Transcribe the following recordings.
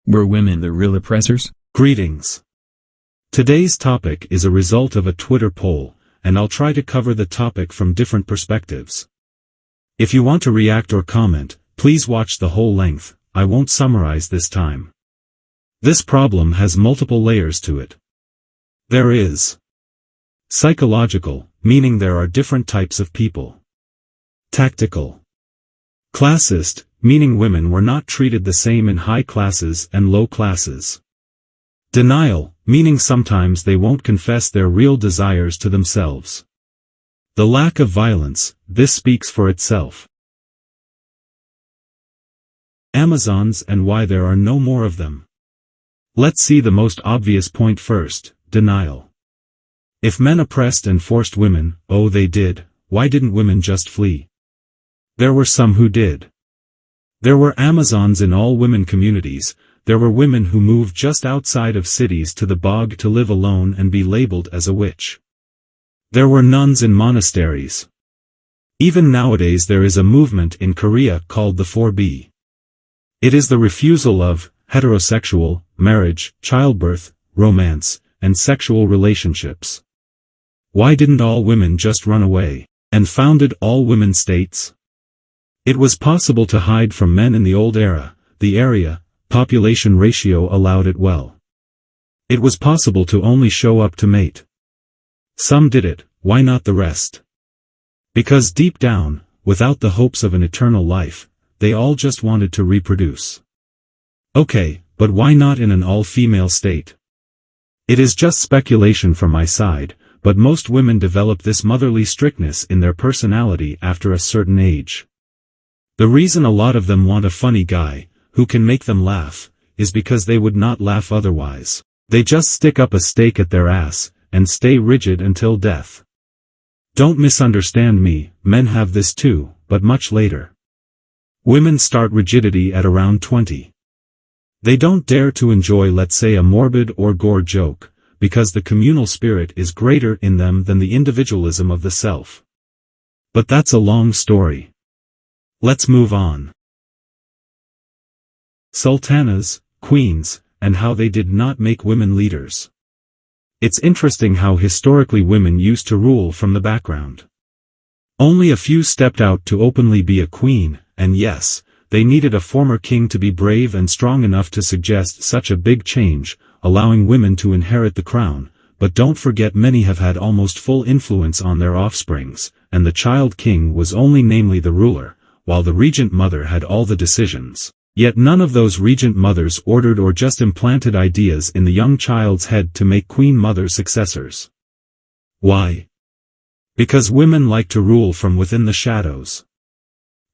Were women the real oppressors? Greetings. Today's topic is a result of a Twitter poll, and I'll try to cover the topic from different perspectives. If you want to react or comment, please watch the whole length. I won't summarize this time. This problem has multiple layers to it. There is psychological, meaning there are different types of people. Tactical. Classist, meaning women were not treated the same in high classes and low classes. Denial, meaning sometimes they won't confess their real desires to themselves. The lack of violence, this speaks for itself. Amazons and why there are no more of them. Let's see the most obvious point first, denial. If men oppressed and forced women, oh they did, why didn't women just flee? There were some who did. There were Amazons in all women communities. There were women who moved just outside of cities to the bog to live alone and be labeled as a witch. There were nuns in monasteries. Even nowadays there is a movement in Korea called the 4B. It is the refusal of heterosexual marriage, childbirth, romance, and sexual relationships. Why didn't all women just run away and founded all women states? It was possible to hide from men in the old era. The area-population ratio allowed it well. It was possible to only show up to mate. Some did it, why not the rest? Because deep down, without the hopes of an eternal life, they all just wanted to reproduce. Okay, but why not in an all-female state? It is just speculation from my side, but most women develop this motherly strictness in their personality after a certain age. The reason a lot of them want a funny guy, who can make them laugh, is because they would not laugh otherwise. They just stick up a stake at their ass, and stay rigid until death. Don't misunderstand me, men have this too, but much later. Women start rigidity at around 20. They don't dare to enjoy, let's say, a morbid or gore joke, because the communal spirit is greater in them than the individualism of the self. But that's a long story. Let's move on. Sultanas, queens, and how they did not make women leaders. It's interesting how historically women used to rule from the background. Only a few stepped out to openly be a queen, and yes, they needed a former king to be brave and strong enough to suggest such a big change, allowing women to inherit the crown, but don't forget many have had almost full influence on their offsprings, and the child king was only namely the ruler, while the regent mother had all the decisions. Yet none of those regent mothers ordered or just implanted ideas in the young child's head to make queen mother successors. Why? Because women like to rule from within the shadows.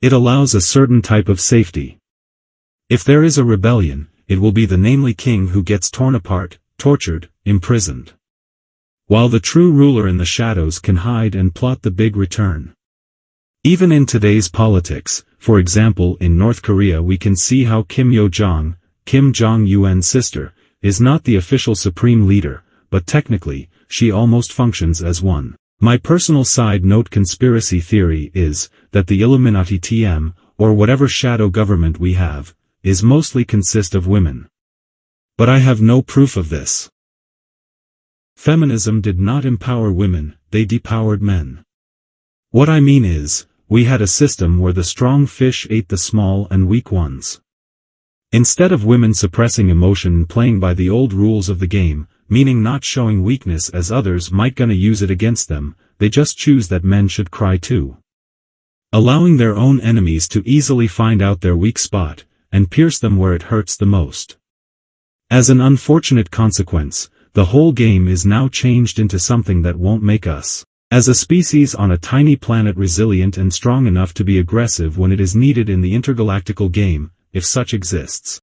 It allows a certain type of safety. If there is a rebellion, it will be the namely king who gets torn apart, tortured, imprisoned. While the true ruler in the shadows can hide and plot the big return. Even in today's politics, for example in North Korea, we can see how Kim Yo-jong, Kim Jong-un's sister, is not the official supreme leader, but technically, she almost functions as one. My personal side note conspiracy theory is, that the Illuminati TM, or whatever shadow government we have, is mostly consist of women. But I have no proof of this. Feminism did not empower women, they depowered men. What I mean is, we had a system where the strong fish ate the small and weak ones. Instead of women suppressing emotion and playing by the old rules of the game, meaning not showing weakness as others might gonna use it against them, they just choose that men should cry too. Allowing their own enemies to easily find out their weak spot, and pierce them where it hurts the most. As an unfortunate consequence, the whole game is now changed into something that won't make us, as a species on a tiny planet, resilient and strong enough to be aggressive when it is needed in the intergalactical game, if such exists.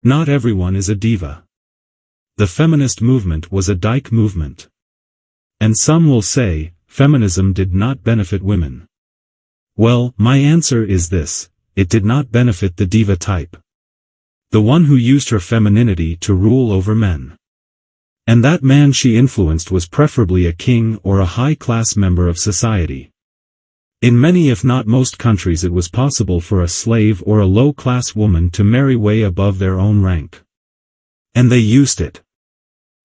Not everyone is a diva. The feminist movement was a dyke movement. And some will say, feminism did not benefit women. Well, my answer is this, it did not benefit the diva type. The one who used her femininity to rule over men. And that man she influenced was preferably a king or a high-class member of society. In many if not most countries it was possible for a slave or a low-class woman to marry way above their own rank. And they used it.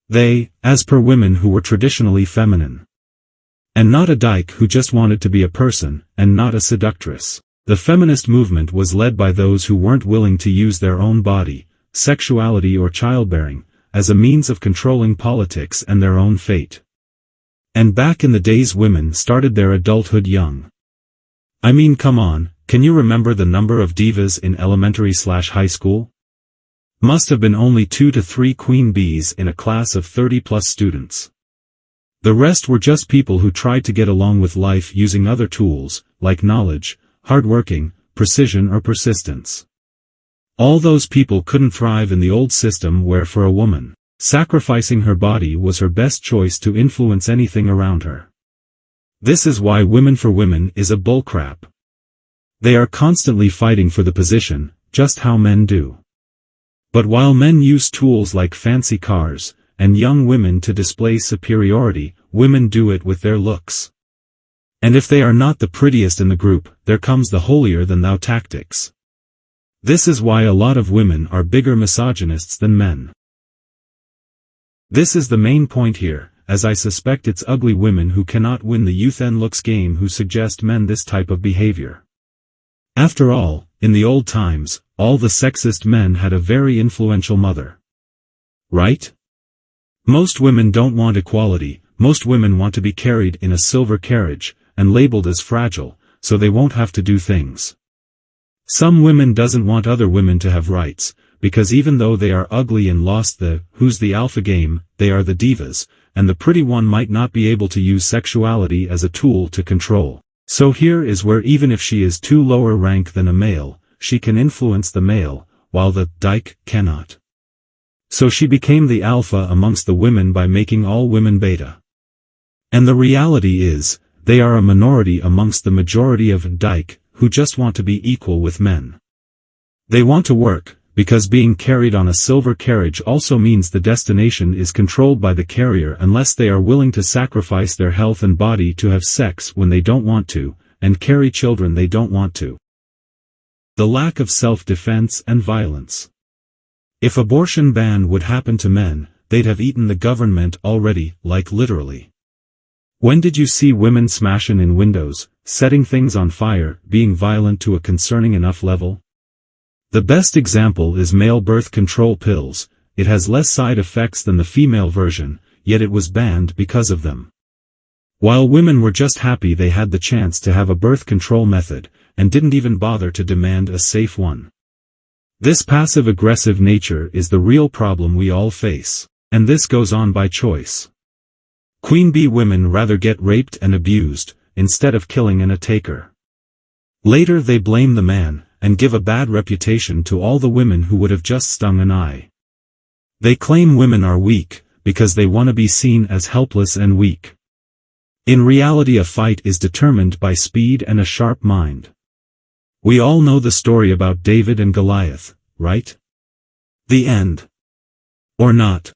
They, as per women who were traditionally feminine. And not a dyke who just wanted to be a person, and not a seductress. The feminist movement was led by those who weren't willing to use their own body, sexuality or childbearing, as a means of controlling politics and their own fate. And back in the days women started their adulthood young. I mean, come on, can you remember the number of divas in elementary/high school? Must have been only 2 to 3 queen bees in a class of 30+ students. The rest were just people who tried to get along with life using other tools, like knowledge, hard working, precision or persistence. All those people couldn't thrive in the old system where for a woman, sacrificing her body was her best choice to influence anything around her. This is why Women for Women is a bullcrap. They are constantly fighting for the position, just how men do. But while men use tools like fancy cars, and young women to display superiority, women do it with their looks. And if they are not the prettiest in the group, there comes the holier-than-thou tactics. This is why a lot of women are bigger misogynists than men. This is the main point here, as I suspect it's ugly women who cannot win the youth and looks game who suggest men this type of behavior. After all, in the old times, all the sexist men had a very influential mother. Right? Most women don't want equality, most women want to be carried in a silver carriage, and labeled as fragile, so they won't have to do things. Some women doesn't want other women to have rights, because even though they are ugly and lost the who's the alpha game, they are the divas, and the pretty one might not be able to use sexuality as a tool to control. So here is where even if she is too lower rank than a male, she can influence the male, while the dyke cannot. So she became the alpha amongst the women by making all women beta. And the reality is, they are a minority amongst the majority of dyke, who just want to be equal with men. They want to work, because being carried on a silver carriage also means the destination is controlled by the carrier unless they are willing to sacrifice their health and body to have sex when they don't want to, and carry children they don't want to. The lack of self-defense and violence. If abortion ban would happen to men, they'd have eaten the government already, like literally. When did you see women smashing in windows, setting things on fire, being violent to a concerning enough level? The best example is male birth control pills. It has less side effects than the female version, yet it was banned because of them. While women were just happy they had the chance to have a birth control method, and didn't even bother to demand a safe one. This passive-aggressive nature is the real problem we all face, and this goes on by choice. Queen bee women rather get raped and abused, instead of killing and a taker. Later they blame the man, and give a bad reputation to all the women who would have just stung an eye. They claim women are weak, because they want to be seen as helpless and weak. In reality a fight is determined by speed and a sharp mind. We all know the story about David and Goliath, right? The end. Or not.